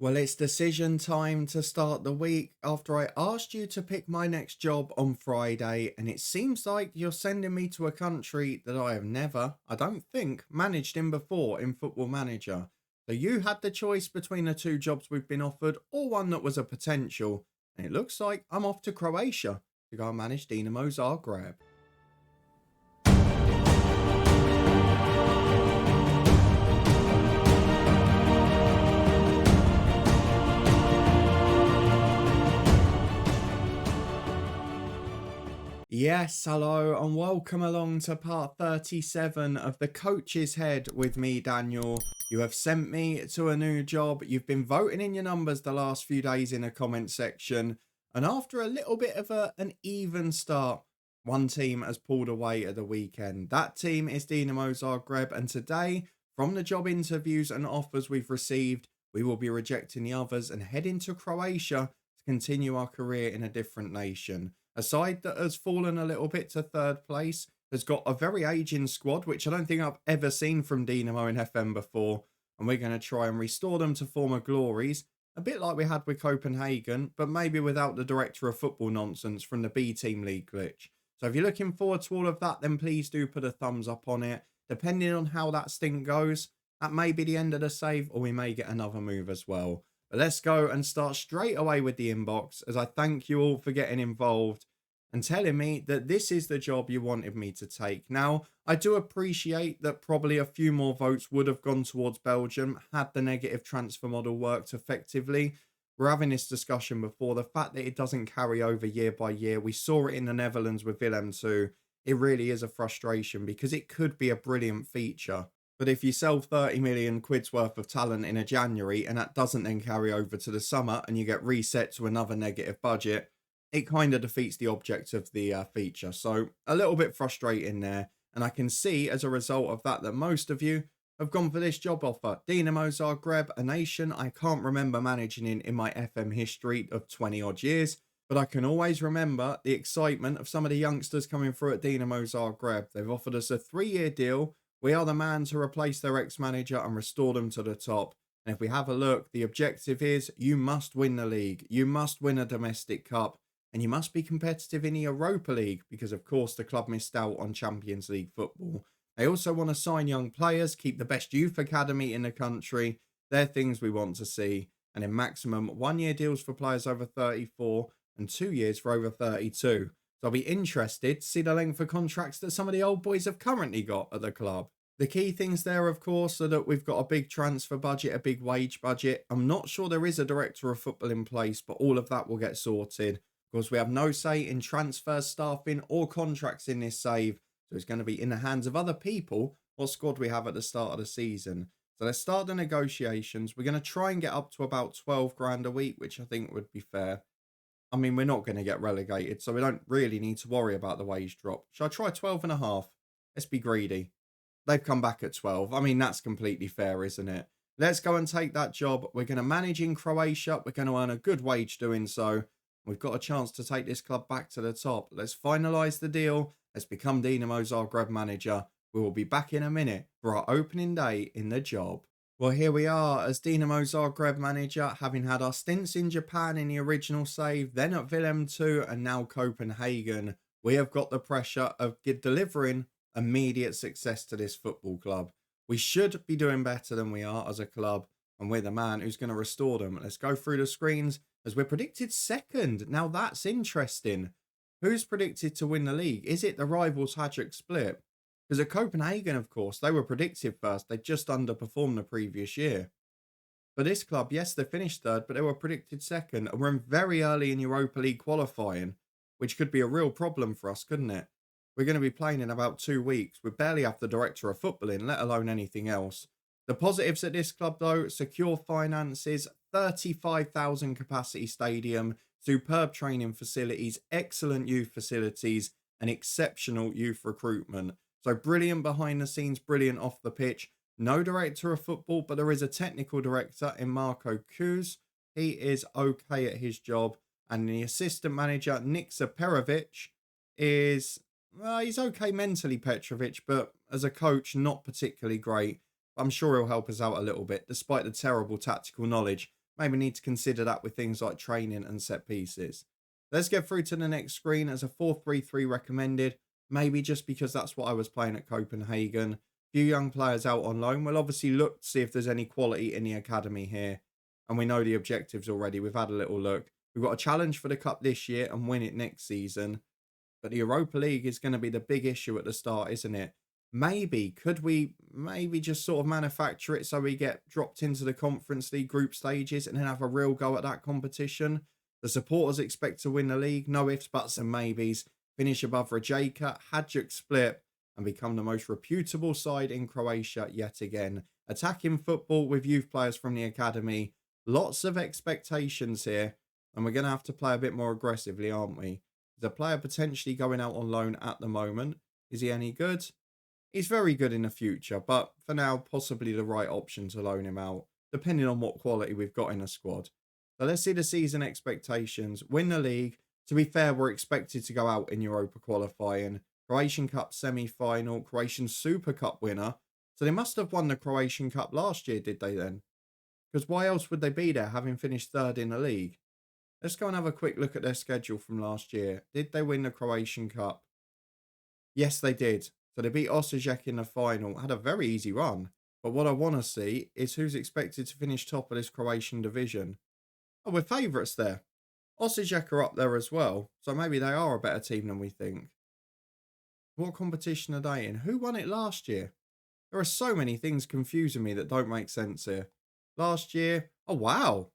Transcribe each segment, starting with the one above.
Well, it's decision time to start the week after I asked you to pick my next job on Friday, and it seems like you're sending me to a country that I have never, I don't think, managed in before in Football Manager. So you had the choice between the two jobs we've been offered or one that was a potential, and it looks like I'm off to Croatia to go and manage Dinamo Zagreb. Yes, hello, and welcome along to part 37 of The Coach's Head with me, Daniel. You have sent me to a new job. You've been voting in your numbers the last few days in the comment section. And after a little bit of an even start, one team has pulled away at the weekend. That team is Dinamo Zagreb. And today, from the job interviews and offers we've received, we will be rejecting the others and heading to Croatia to continue our career in a different nation. A side that has fallen a little bit to third place has got a very aging squad, which I don't think I've ever seen from Dinamo in FM before. And we're going to try and restore them to former glories, a bit like we had with Copenhagen, but maybe without the director of football nonsense from the B Team League glitch. So if you're looking forward to all of that, then please do put a thumbs up on it. Depending on how that stint goes, that may be the end of the save, or we may get another move as well. But let's go and start straight away with the inbox, as I thank you all for getting involved and telling me that this is the job you wanted me to take. Now, I do appreciate that probably a few more votes would have gone towards Belgium had the negative transfer model worked effectively. We're having this discussion before. The fact that it doesn't carry over year by year. We saw it in the Netherlands with Willem too. It really is a frustration because it could be a brilliant feature. But if you sell 30 million quid's worth of talent in a January and that doesn't then carry over to the summer and you get reset to another negative budget, it kind of defeats the object of the feature. So a little bit frustrating there. And I can see as a result of that most of you have gone for this job offer. Dinamo Zagreb, a nation I can't remember managing in my FM history of 20 odd years. But I can always remember the excitement of some of the youngsters coming through at Dinamo Zagreb. They've offered us a 3-year deal. We are the man to replace their ex-manager and restore them to the top. And if we have a look, the objective is you must win the league. You must win a domestic cup. And you must be competitive in the Europa League because, of course, the club missed out on Champions League football. They also want to sign young players, keep the best youth academy in the country. They're things we want to see. And in maximum 1-year deals for players over 34 and 2 years for over 32. So I'll be interested to see the length of contracts that some of the old boys have currently got at the club. The key things there, of course, are that we've got a big transfer budget, a big wage budget. I'm not sure there is a director of football in place, but all of that will get sorted. Of course, we have no say in transfer staffing or contracts in this save. So it's going to be in the hands of other people what squad we have at the start of the season. So let's start the negotiations. We're going to try and get up to about 12 grand a week, which I think would be fair. I mean, we're not going to get relegated, so we don't really need to worry about the wage drop. Should I try 12 and a half? Let's be greedy. They've come back at 12. I mean, that's completely fair, isn't it? Let's go and take that job. We're going to manage in Croatia. We're going to earn a good wage doing so. We've got a chance to take this club back to the top. Let's finalise the deal. Let's become Dinamo Zagreb manager. We will be back in a minute for our opening day in the job. Well, here we are as Dinamo Zagreb manager, having had our stints in Japan in the original save, then at Willem 2 and now Copenhagen. We have got the pressure of delivering immediate success to this football club. We should be doing better than we are as a club, and we're the man who's going to restore them. Let's go through the screens as we're predicted second. Now that's interesting. Who's predicted to win the league? Is it the rivals Hajduk Split? Because at Copenhagen, of course, they were predicted first. They just underperformed the previous year. For this club, yes, they finished third, but they were predicted second. And we're in very early in Europa League qualifying, which could be a real problem for us, couldn't it? We're going to be playing in about 2 weeks. We barely have the director of football in, let alone anything else. The positives at this club, though, secure finances, 35,000 capacity stadium, superb training facilities, excellent youth facilities, and exceptional youth recruitment. So brilliant behind the scenes, brilliant off the pitch. No director of football, but there is a technical director in Marko Kuz. He is okay at his job. And the assistant manager, Niksa Perovic, is, well, he's okay mentally, Petrovic, but as a coach, not particularly great. I'm sure he'll help us out a little bit, despite the terrible tactical knowledge. maybe need to consider that with things like training and set pieces. Let's get through to the next screen as a 4-3-3 recommended, maybe just because that's what I was playing at Copenhagen. Few young players out on loan. We'll obviously look to see if there's any quality in the academy here. And we know the objectives already. We've had a little look. We've got a challenge for the cup this year and win it next season. But the Europa League is going to be the big issue at the start, isn't it? Could we just sort of manufacture it so we get dropped into the Conference League group stages and then have a real go at that competition? The supporters expect to win the league. No ifs, buts and maybes. Finish above Rijeka, Hajduk Split, and become the most reputable side in Croatia yet again. Attacking football with youth players from the academy. Lots of expectations here, and we're going to have to play a bit more aggressively, aren't we? There's a player potentially going out on loan at the moment. Is he any good? He's very good in the future, but for now, possibly the right option to loan him out, depending on what quality we've got in the squad. So let's see the season expectations. Win the league. To be fair, we're expected to go out in Europa qualifying. Croatian Cup semi-final, Croatian Super Cup winner. So they must have won the Croatian Cup last year, did they then? Because why else would they be there, having finished third in the league? Let's go and have a quick look at their schedule from last year. Did they win the Croatian Cup? Yes, they did. So they beat Osijek in the final. Had a very easy run. But what I want to see is who's expected to finish top of this Croatian division. Oh, we're favourites there. Osijek are up there as well. So maybe they are a better team than we think. What competition are they in? Who won it last year? There are so many things confusing me that don't make sense here. Last year, oh wow.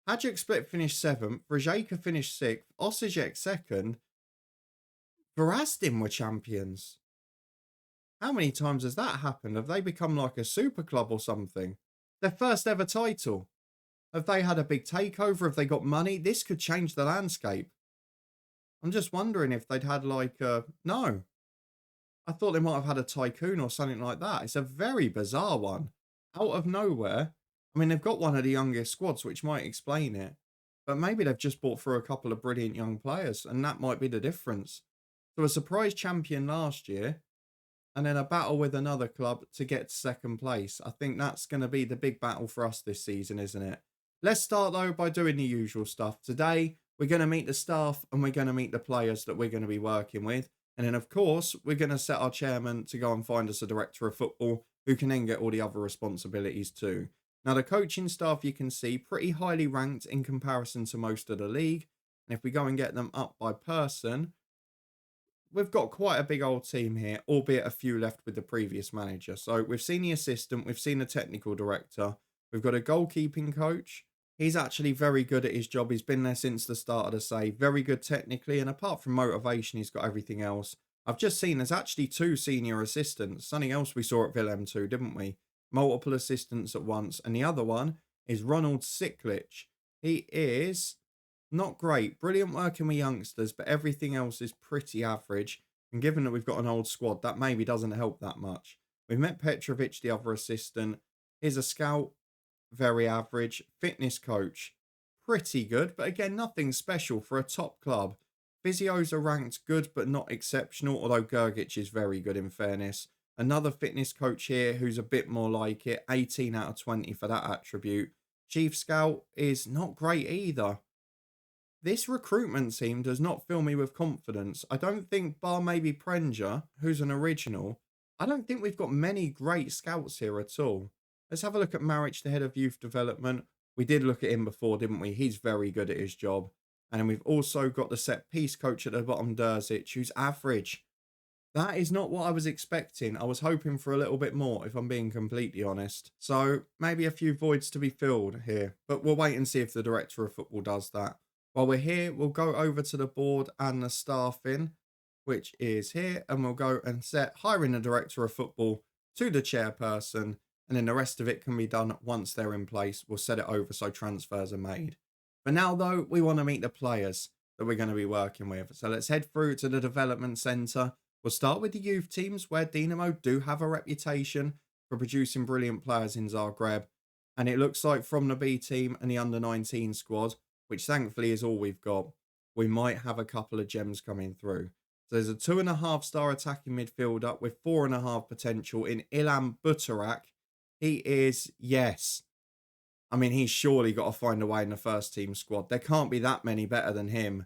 Hajduk Split finished 7th, Rijeka finished 6th, Osijek 2nd, Varazdin were champions. How many times has that happened? Have they become like a super club or something? Their first ever title. Have they had a big takeover? Have they got money? This could change the landscape. I'm just wondering if they'd had like a... No. I thought they might have had a tycoon or something like that. It's a very bizarre one. Out of nowhere. I mean, they've got one of the youngest squads, which might explain it. But maybe they've just brought through a couple of brilliant young players, and that might be the difference. So a surprise champion last year, and then a battle with another club to get to second place. I think that's going to be the big battle for us this season, isn't it? Let's start, though, by doing the usual stuff. Today, we're going to meet the staff, and we're going to meet the players that we're going to be working with. And then, of course, we're going to set our chairman to go and find us a director of football who can then get all the other responsibilities too. Now, the coaching staff, you can see, pretty highly ranked in comparison to most of the league. And if we go and get them up by person, we've got quite a big old team here, albeit a few left with the previous manager. So we've seen the assistant, we've seen the technical director, we've got a goalkeeping coach. He's actually very good at his job. He's been there since the start of the save. Very good technically, and apart from motivation, he's got everything else. I've just seen there's actually 2 senior assistants. Something else we saw at Willem too, didn't we? Multiple assistants at once. And the other one is Ronald Siklich. He is not great. Brilliant working with youngsters, but everything else is pretty average. And given that we've got an old squad, that maybe doesn't help that much. We've met Petrovic, the other assistant. Here's a scout. Very average. Fitness coach. Pretty good, but again, nothing special for a top club. Physios are ranked good, but not exceptional, although Gergic is very good in fairness. Another fitness coach here who's a bit more like it. 18 out of 20 for that attribute. Chief Scout is not great either. This recruitment team does not fill me with confidence. I don't think, bar maybe Prenja, who's an original, I don't think we've got many great scouts here at all. Let's have a look at Maric, the head of youth development. We did look at him before, didn't we? He's very good at his job. And then we've also got the set piece coach at the bottom, Derzic, who's average. That is not what I was expecting. I was hoping for a little bit more, if I'm being completely honest. So maybe a few voids to be filled here. But we'll wait and see if the director of football does that. While we're here, we'll go over to the board and the staffing, which is here. And we'll go and set hiring the director of football to the chairperson. And then the rest of it can be done once they're in place. We'll set it over so transfers are made. But now, though, we want to meet the players that we're going to be working with. So let's head through to the development centre. We'll start with the youth teams, where Dinamo do have a reputation for producing brilliant players in Zagreb. And it looks like from the B team and the under-19 squad, which thankfully is all we've got, we might have a couple of gems coming through. So there's a 2.5-star attacking midfielder with 4.5 potential in Ilan Butarak. He is, yes, I mean, he's surely got to find a way in the first team squad. There can't be that many better than him.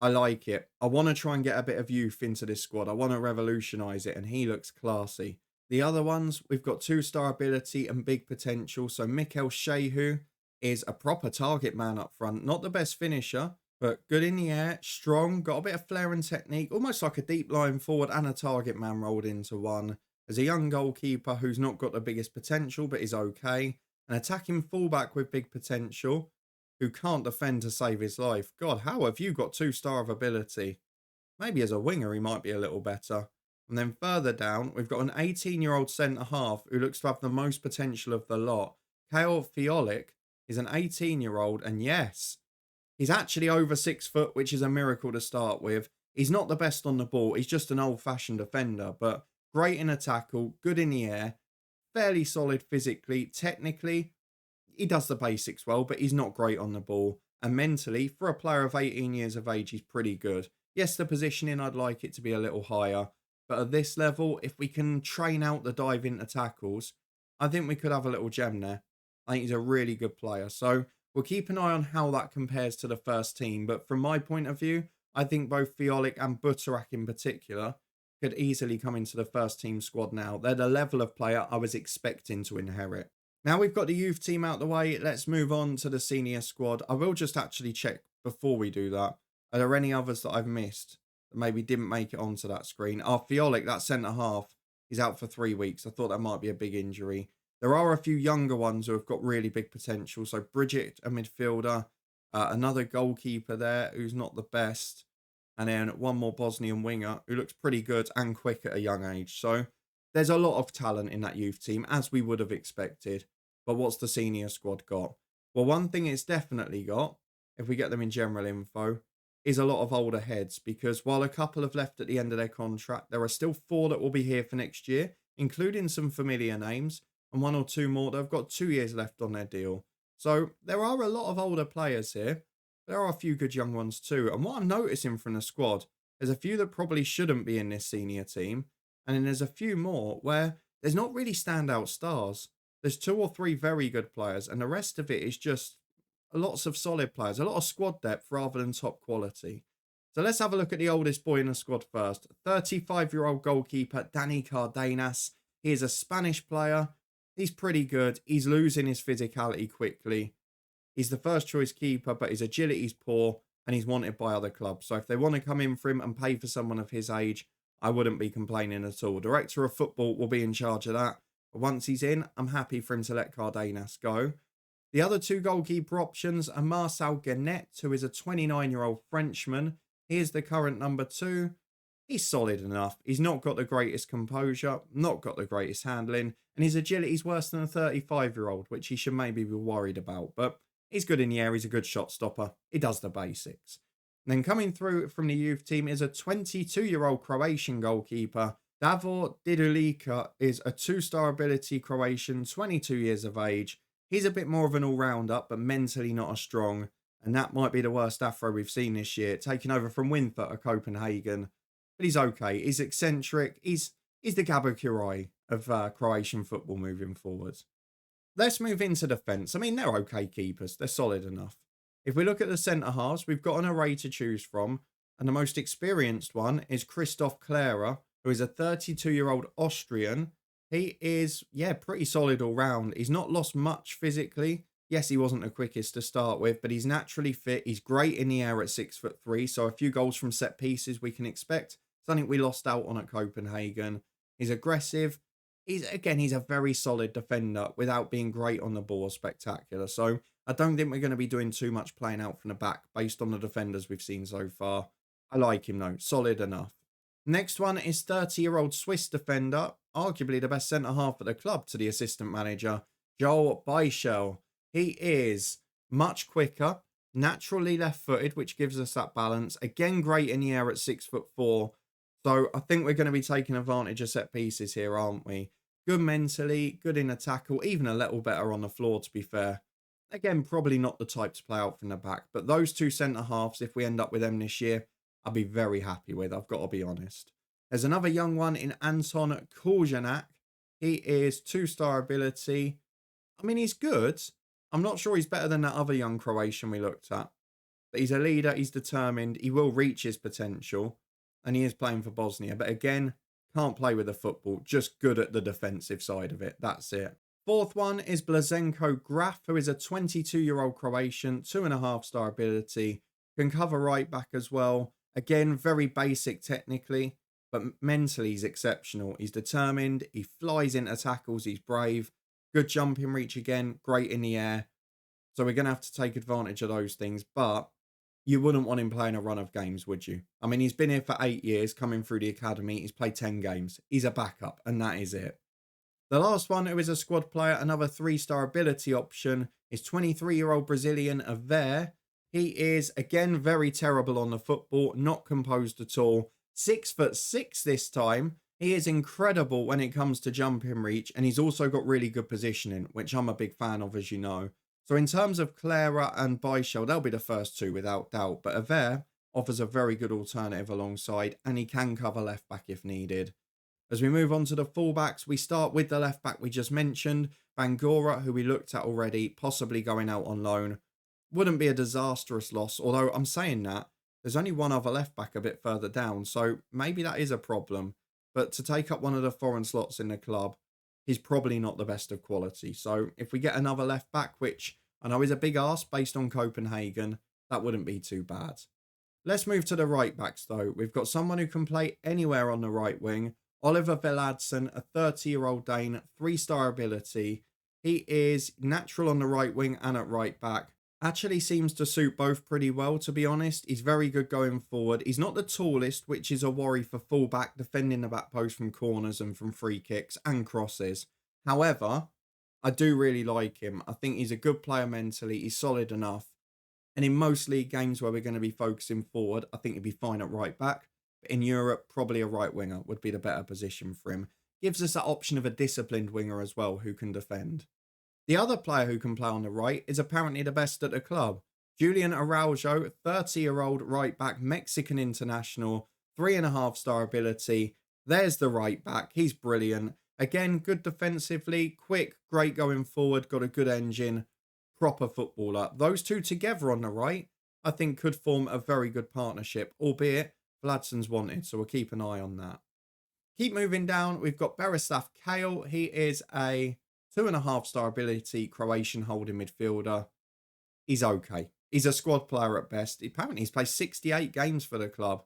I like it. I want to try and get a bit of youth into this squad. I want to revolutionise it, and he looks classy. The other ones, we've got 2-star ability and big potential. So Mikel Shehu is a proper target man up front. Not the best finisher, but good in the air, strong, got a bit of flair and technique, almost like a deep line forward and a target man rolled into one. There's a young goalkeeper who's not got the biggest potential, but is okay. An attacking fullback with big potential who can't defend to save his life. God, how have you got 2-star of ability? Maybe as a winger, he might be a little better. And then further down, we've got an 18-year-old centre-half who looks to have the most potential of the lot. Kale Fiolic is an 18-year-old, and yes, he's actually over 6 foot, which is a miracle to start with. He's not the best on the ball. He's just an old-fashioned defender, but great in a tackle, good in the air, fairly solid physically. Technically, he does the basics well, but he's not great on the ball. And mentally, for a player of 18 years of age, he's pretty good. Yes, the positioning, I'd like it to be a little higher. But at this level, if we can train out the dive into tackles, I think we could have a little gem there. I think he's a really good player. So we'll keep an eye on how that compares to the first team. But from my point of view, I think both Fiolic and Butarak in particular could easily come into the first team squad now. They're the level of player I was expecting to inherit. Now we've got the youth team out the way, let's move on to the senior squad. I will just actually check before we do that. Are there any others that I've missed that maybe didn't make it onto that screen? Fiolic, that centre-half, is out for 3 weeks. I thought that might be a big injury. There are a few younger ones who have got really big potential. So Bridget, a midfielder, another goalkeeper there who's not the best. And then one more Bosnian winger who looks pretty good and quick at a young age. So there's a lot of talent in that youth team, as we would have expected. But what's the senior squad got? Well, one thing it's definitely got, if we get them in general info, is a lot of older heads. Because while a couple have left at the end of their contract, there are still 4 that will be here for next year, including some familiar names, and 1 or 2 more that have got 2 years left on their deal. So there are a lot of older players here. There are a few good young ones too. And what I'm noticing from the squad, there's a few that probably shouldn't be in this senior team. And then there's a few more where there's not really standout stars. There's 2 or 3 very good players, and the rest of it is just lots of solid players, a lot of squad depth rather than top quality. So let's have a look at the oldest boy in the squad first. 35-year-old goalkeeper Dani Cardenas. He is a Spanish player. He's pretty good. He's losing his physicality quickly. He's the first choice keeper, but his agility is poor and he's wanted by other clubs. So if they want to come in for him and pay for someone of his age, I wouldn't be complaining at all. Director of football will be in charge of that. But once he's in, I'm happy for him to let Cardenas go. The other 2 goalkeeper options are Marcel Guenet, who is a 29-year-old Frenchman. He is the current number 2. He's solid enough. He's not got the greatest composure, not got the greatest handling, and his agility is worse than a 35-year-old, which he should maybe be worried about. But he's good in the air. He's a good shot stopper. He does the basics. And then coming through from the youth team is a 22-year-old Croatian goalkeeper. Davor Didulica is a 2-star ability Croatian, 22 years of age. He's a bit more of an all-rounder, but mentally not as strong. And that might be the worst Afro we've seen this year, taking over from Winther at Copenhagen. But he's okay. He's eccentric. He's the Gabo Kirai of Croatian football moving forward. Let's move into defence. I mean, they're okay keepers. They're solid enough. If we look at the centre-halves, we've got an array to choose from. And the most experienced one is Christoph Klärer, who is a 32-year-old Austrian. He is, pretty solid all round. He's not lost much physically. Yes, he wasn't the quickest to start with, but he's naturally fit. He's great in the air at 6'3", so a few goals from set pieces we can expect. Something we lost out on at Copenhagen. He's aggressive. He's a very solid defender without being great on the ball or spectacular. So I don't think we're going to be doing too much playing out from the back based on the defenders we've seen so far. I like him though, solid enough. Next one is 30-year-old Swiss defender, arguably the best centre-half at the club to the assistant manager, Joel Beichel. He is much quicker, naturally left-footed, which gives us that balance. Again, great in the air at 6'4". So I think we're going to be taking advantage of set pieces here, aren't we? Good mentally, good in a tackle, even a little better on the floor, to be fair. Again, probably not the type to play out from the back, but those 2 centre-halves, if we end up with them this year, I'll be very happy with, I've got to be honest. There's another young one in Anton Korjanak. He is 2-star ability. I mean, he's good, I'm not sure he's better than that other young Croatian we looked at. But he's a leader, he's determined, he will reach his potential, and he is playing for Bosnia. But again, can't play with the football, just good at the defensive side of it. That's it. Fourth one is Blaženko Graf, who is a 22-year-old Croatian, 2.5-star ability, can cover right back as well. Again, very basic technically, but mentally he's exceptional. He's determined, he flies into tackles, he's brave, good jumping reach again, great in the air. So we're going to have to take advantage of those things, but you wouldn't want him playing a run of games, would you? I mean, he's been here for 8 years, coming through the academy. He's played 10 games. He's a backup, and that is it. The last one, who is a squad player, another 3-star ability option, is 23-year-old Brazilian Aver. He is, again, very terrible on the football, not composed at all. 6'6" this time. He is incredible when it comes to jumping reach, and he's also got really good positioning, which I'm a big fan of, as you know. So in terms of Clara and Byshell, they'll be the first two without doubt. But Aver offers a very good alternative alongside, and he can cover left back if needed. As we move on to the fullbacks, we start with the left back we just mentioned, Bangura, who we looked at already, possibly going out on loan. Wouldn't be a disastrous loss, although I'm saying that there's only one other left back a bit further down, so maybe that is a problem. But to take up one of the foreign slots in the club, he's probably not the best of quality. So if we get another left back, which I know is a big ask based on Copenhagen, that wouldn't be too bad. Let's move to the right backs though. We've got someone who can play anywhere on the right wing. Oliver Veladsen, a 30-year-old Dane, 3-star ability. He is natural on the right wing and at right back. Actually seems to suit both pretty well, to be honest. He's very good going forward. He's not the tallest, which is a worry for fullback, defending the back post from corners and from free kicks and crosses. However, I do really like him. I think he's a good player mentally. He's solid enough. And in most league games where we're going to be focusing forward, I think he'd be fine at right back. But in Europe, probably a right winger would be the better position for him. Gives us that option of a disciplined winger as well who can defend. The other player who can play on the right is apparently the best at the club. Julian Araujo, 30-year-old right back, Mexican international, 3.5-star ability. There's the right back. He's brilliant. Again, good defensively, quick, great going forward, got a good engine, proper footballer. Those two together on the right, I think could form a very good partnership, albeit Vladsen's wanted, so we'll keep an eye on that. Keep moving down, we've got Berislav Kale. He is a 2.5-star ability Croatian holding midfielder. He's okay. He's a squad player at best. Apparently he's played 68 games for the club.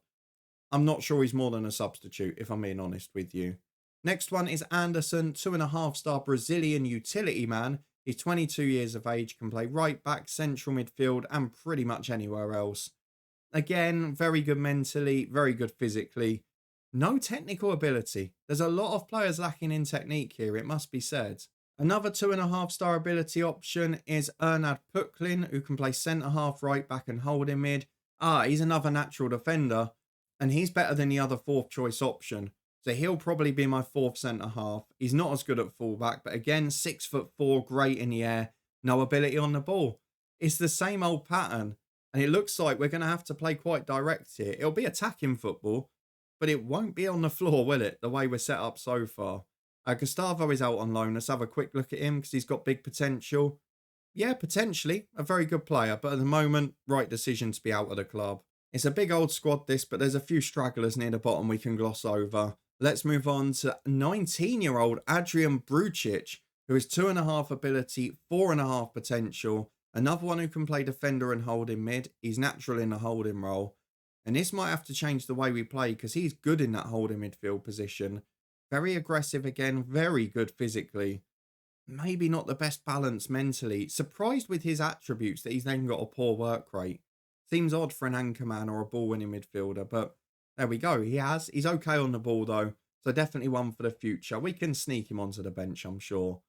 I'm not sure he's more than a substitute, if I'm being honest with you. Next one is Anderson, 2.5-star Brazilian utility man. He's 22 years of age, can play right back, central midfield, and pretty much anywhere else. Again, very good mentally, very good physically. No technical ability. There's a lot of players lacking in technique here, it must be said. Another 2.5-star ability option is Ernad Puklin, who can play centre-half, right back, and holding mid. He's another natural defender, and he's better than the other fourth choice option. So he'll probably be my fourth centre-half. He's not as good at fullback, but again, 6'4", great in the air, no ability on the ball. It's the same old pattern, and it looks like we're going to have to play quite direct here. It'll be attacking football, but it won't be on the floor, will it, the way we're set up so far? Gustavo is out on loan. Let's have a quick look at him because he's got big potential. Yeah, potentially a very good player, but at the moment, right decision to be out of the club. It's a big old squad this, but there's a few stragglers near the bottom we can gloss over. Let's move on to 19-year-old Adrian Brucic, who is 2.5 ability, 4.5 potential. Another one who can play defender and holding mid. He's natural in the holding role. And this might have to change the way we play because he's good in that holding midfield position. Very aggressive again, very good physically. Maybe not the best balance mentally. Surprised with his attributes that he's then got a poor work rate. Seems odd for an anchor man or a ball-winning midfielder, but there we go. He's okay on the ball though, so definitely one for the future. We can sneak him onto the bench, I'm sure.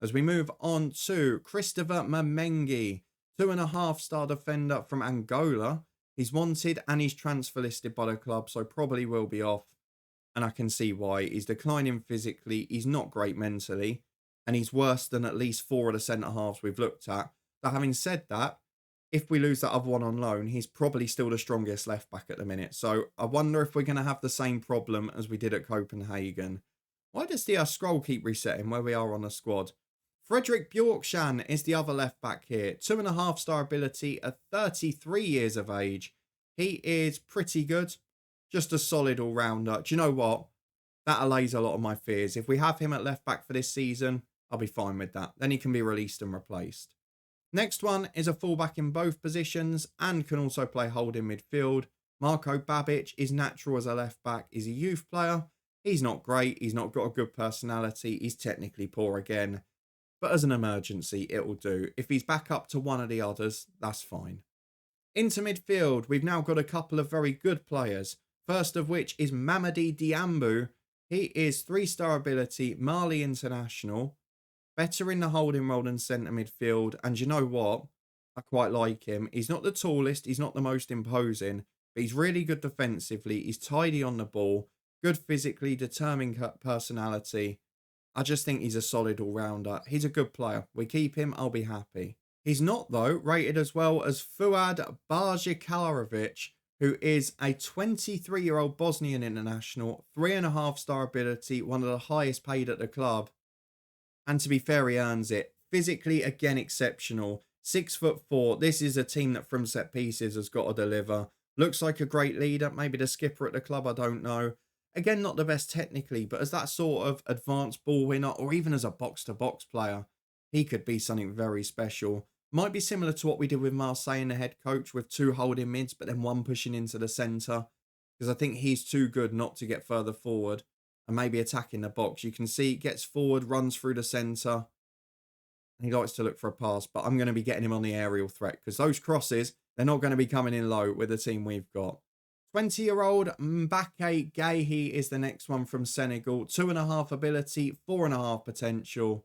As we move on to Christopher Mamengi, 2.5-star defender from Angola. He's wanted and he's transfer listed by the club, so probably will be off. And I can see why. He's declining physically. He's not great mentally. And he's worse than at least 4 of the centre-halves we've looked at. But having said that, if we lose that other one on loan, he's probably still the strongest left-back at the minute. So I wonder if we're going to have the same problem as we did at Copenhagen. Why does the scroll keep resetting where we are on the squad? Frederick Bjorkshan is the other left back here. 2.5-star ability at 33 years of age. He is pretty good. Just a solid all-rounder. Do you know what? That allays a lot of my fears. If we have him at left back for this season, I'll be fine with that. Then he can be released and replaced. Next one is a fullback in both positions and can also play holding midfield. Marko Babic is natural as a left back. He's a youth player. He's not great. He's not got a good personality. He's technically poor again. But as an emergency, it will do. If he's back up to one of the others, that's fine. Into midfield, we've now got a couple of very good players. First of which is Mamadi Diambu. He is 3-star ability, Mali international. Better in the holding role than centre midfield. And you know what? I quite like him. He's not the tallest. He's not the most imposing. But he's really good defensively. He's tidy on the ball. Good physically, determined personality. I just think he's a solid all-rounder. He's a good player. We keep him, I'll be happy. He's not, though, rated as well as Fuad Barjikalarovic, who is a 23-year-old Bosnian international, 3.5-star ability, one of the highest paid at the club. And to be fair, he earns it. Physically, again, exceptional. 6'4". This is a team that from set pieces has got to deliver. Looks like a great leader. Maybe the skipper at the club, I don't know. Again, not the best technically, but as that sort of advanced ball winner or even as a box-to-box player, he could be something very special. Might be similar to what we did with Marseille in the head coach with 2 holding mids, but then 1 pushing into the centre. Because I think he's too good not to get further forward and maybe attacking the box. You can see he gets forward, runs through the centre. And he likes to look for a pass, but I'm going to be getting him on the aerial threat because those crosses, they're not going to be coming in low with the team we've got. 20-year-old Mbake Guehi is the next one from Senegal. 2.5 ability, 4.5 potential.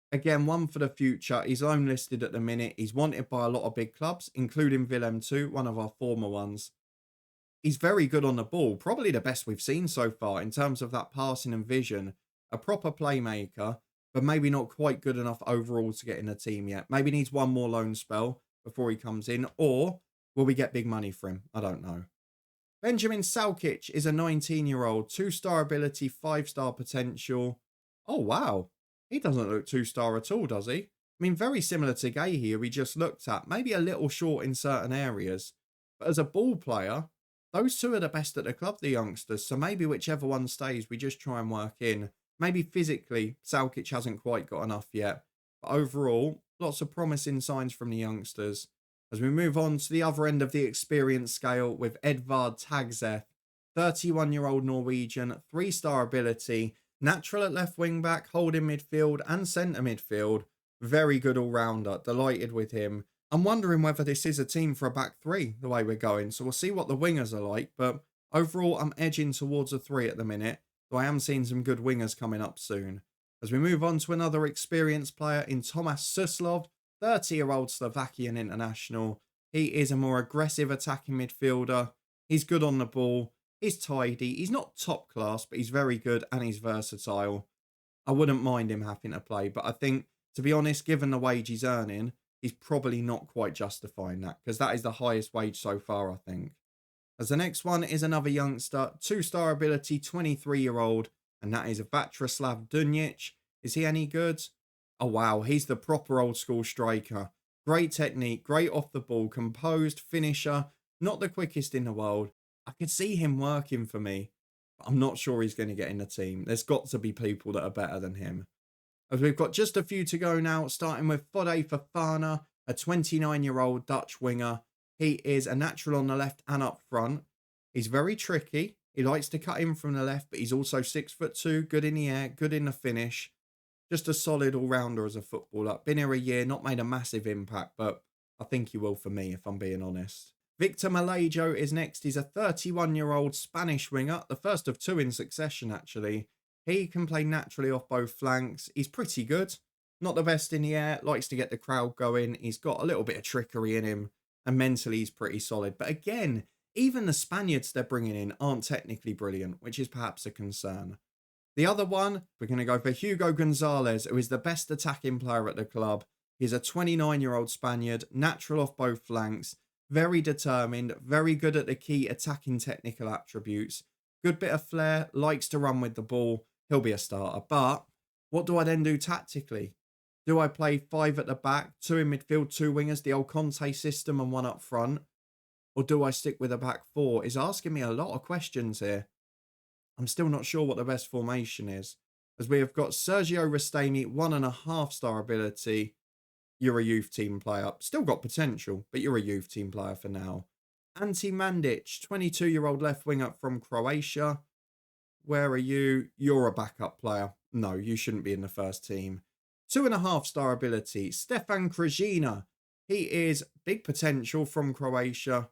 Again, one for the future. He's loan listed at the minute. He's wanted by a lot of big clubs, including Willem II, one of our former ones. He's very good on the ball. Probably the best we've seen so far in terms of that passing and vision. A proper playmaker, but maybe not quite good enough overall to get in the team yet. Maybe needs one more loan spell before he comes in. Or will we get big money for him? I don't know. Benjamin Salkic is a 19-year-old, 2-star ability, 5-star potential. Oh, wow. He doesn't look 2-star at all, does he? I mean, very similar to Gay here we just looked at. Maybe a little short in certain areas. But as a ball player, those two are the best at the club, the youngsters. So maybe whichever one stays, we just try and work in. Maybe physically, Salkic hasn't quite got enough yet. But overall, lots of promising signs from the youngsters. As we move on to the other end of the experience scale with Edvard Tagzeth, 31-year-old Norwegian, 3-star ability, natural at left wing back, holding midfield and centre midfield. Very good all-rounder. Delighted with him. I'm wondering whether this is a team for a back 3, the way we're going. So we'll see what the wingers are like. But overall, I'm edging towards a 3 at the minute. Though I am seeing some good wingers coming up soon. As we move on to another experienced player in Tomas Suslov, 30-year-old Slovakian international. He is a more aggressive attacking midfielder. He's good on the ball. He's tidy. He's not top class, but he's very good and he's versatile. I wouldn't mind him having to play, but I think, to be honest, given the wage he's earning, he's probably not quite justifying that because that is the highest wage so far, I think. As the next one is another youngster, 2-star ability, 23-year-old, and that is Vatroslav Dunjic. Is he any good? Oh, wow. He's the proper old school striker. Great technique, great off the ball, composed, finisher, not the quickest in the world. I could see him working for me, but I'm not sure he's going to get in the team. There's got to be people that are better than him. As we've got just a few to go now, starting with Fode Fofana, a 29-year-old Dutch winger. He is a natural on the left and up front. He's very tricky. He likes to cut in from the left, but he's also 6'2", good in the air, good in the finish. Just a solid all-rounder as a footballer. Been here a year, not made a massive impact, but I think he will for me, if I'm being honest. Victor Malejo is next. He's a 31-year-old Spanish winger, the first of 2 in succession, actually. He can play naturally off both flanks. He's pretty good. Not the best in the air, likes to get the crowd going. He's got a little bit of trickery in him, and mentally he's pretty solid. But again, even the Spaniards they're bringing in aren't technically brilliant, which is perhaps a concern. The other one, we're going to go for Hugo Gonzalez, who is the best attacking player at the club. He's a 29-year-old Spaniard, natural off both flanks, very determined, very good at the key attacking technical attributes, good bit of flair, likes to run with the ball. He'll be a starter. But what do I then do tactically? Do I play 5 at the back, 2 in midfield, 2 wingers, the old Conte system and 1 up front? Or do I stick with a back 4? It's asking me a lot of questions here. I'm still not sure what the best formation is. As we have got Sergio Rastani, 1.5 star ability. You're a youth team player. Still got potential, but you're a youth team player for now. Ante Mandic, 22-year-old left winger from Croatia. Where are you? You're a backup player. No, you shouldn't be in the first team. 2.5 star ability. Stefan Krajina. He is big potential from Croatia.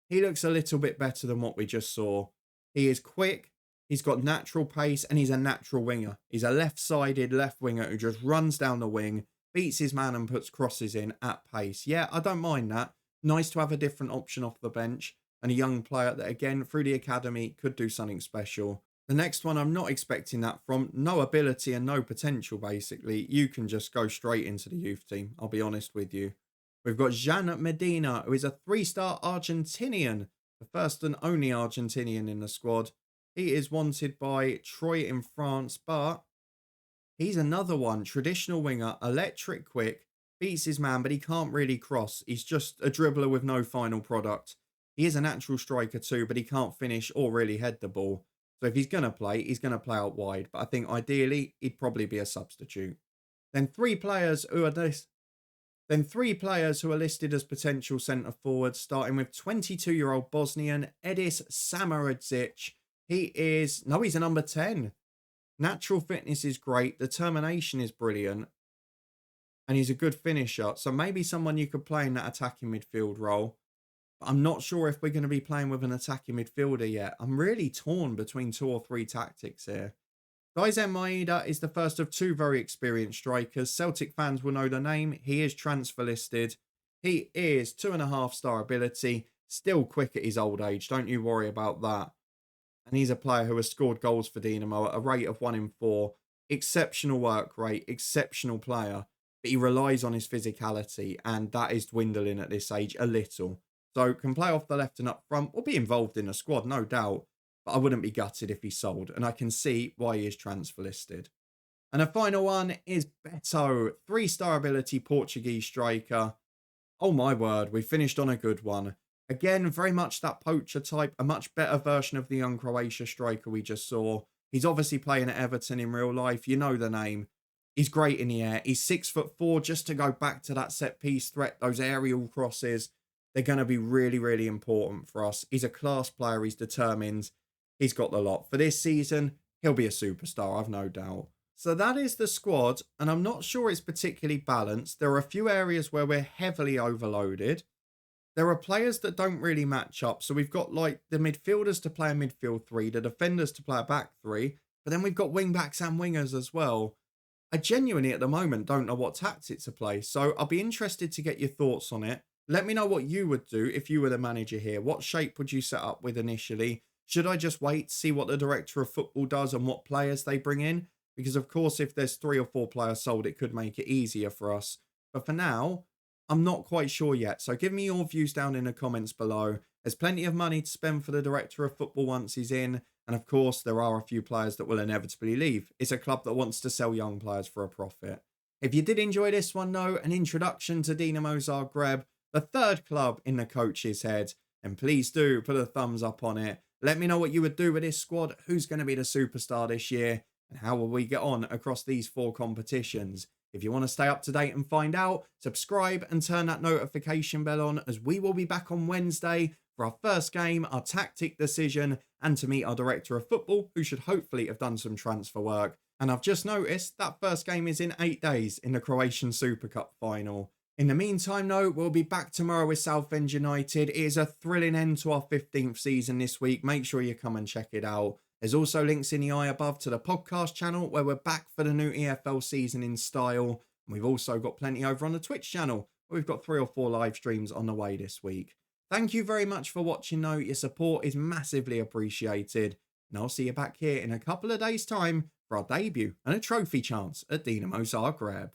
He looks a little bit better than what we just saw. He is quick. He's got natural pace and he's a natural winger. He's a left-sided left winger who just runs down the wing, beats his man and puts crosses in at pace. Yeah, I don't mind that. Nice to have a different option off the bench and a young player that, again, through the academy could do something special. The next one, I'm not expecting that from. No ability and no potential, basically. You can just go straight into the youth team. I'll be honest with you. We've got Jan Medina, who is a 3-star Argentinian. The first and only Argentinian in the squad. He is wanted by Troy in France, but he's another one. Traditional winger, electric quick, beats his man, but he can't really cross. He's just a dribbler with no final product. He is a natural striker too, but he can't finish or really head the ball. So if he's going to play out wide. But I think ideally, he'd probably be a substitute. Then three players who are listed as potential centre forwards, starting with 22-year-old Bosnian Edis Samaradzic. He's a number 10. Natural fitness is great. Determination is brilliant. And he's a good finisher. So maybe someone you could play in that attacking midfield role. But I'm not sure if we're going to be playing with an attacking midfielder yet. I'm really torn between 2 or 3 tactics here. Daisen Maeda is the first of 2 very experienced strikers. Celtic fans will know the name. He is transfer listed. He is 2.5 star ability. Still quick at his old age. Don't you worry about that. And he's a player who has scored goals for Dinamo at a rate of 1 in 4. Exceptional work rate, exceptional player. But he relies on his physicality, and that is dwindling at this age a little. So can play off the left and up front, or be involved in the squad, no doubt. But I wouldn't be gutted if he's sold, and I can see why he is transfer listed. And the final one is Beto, 3-star ability Portuguese striker. Oh my word, we finished on a good one. Again, very much that poacher type, a much better version of the young Croatia striker we just saw. He's obviously playing at Everton in real life. You know the name. He's great in the air. He's 6'4", just to go back to that set-piece threat, those aerial crosses. They're going to be really, really important for us. He's a class player. He's determined. He's got the lot. For this season, he'll be a superstar, I've no doubt. So that is the squad, and I'm not sure it's particularly balanced. There are a few areas where we're heavily overloaded. There are players that don't really match up. So we've got like the midfielders to play a midfield 3, the defenders to play a back 3, but then we've got wing backs and wingers as well. I genuinely at the moment don't know what tactic to play. So I'll be interested to get your thoughts on it. Let me know what you would do if you were the manager here. What shape would you set up with initially? Should I just wait to see what the director of football does and what players they bring in? Because of course, if there's 3 or 4 players sold, it could make it easier for us. But for now, I'm not quite sure yet, so give me your views down in the comments below. There's plenty of money to spend for the director of football once he's in, and of course there are a few players that will inevitably leave. It's a club that wants to sell young players for a profit. If you did enjoy this one though, an introduction to Dinamo Zagreb, the 3rd club in the coach's head, and please do put a thumbs up on it. Let me know what you would do with this squad, who's going to be the superstar this year, and how will we get on across these 4 competitions. If you want to stay up to date and find out, subscribe and turn that notification bell on, as we will be back on Wednesday for our first game, our tactic decision, and to meet our director of football, who should hopefully have done some transfer work. And I've just noticed that first game is in 8 days in the Croatian Super Cup final. In the meantime, though, we'll be back tomorrow with Southend United. It is a thrilling end to our 15th season this week. Make sure you come and check it out. There's also links in the eye above to the podcast channel where we're back for the new EFL season in style. And we've also got plenty over on the Twitch channel where we've got 3 or 4 live streams on the way this week. Thank you very much for watching though. Your support is massively appreciated. And I'll see you back here in a couple of days' time for our debut and a trophy chance at Dinamo Zagreb.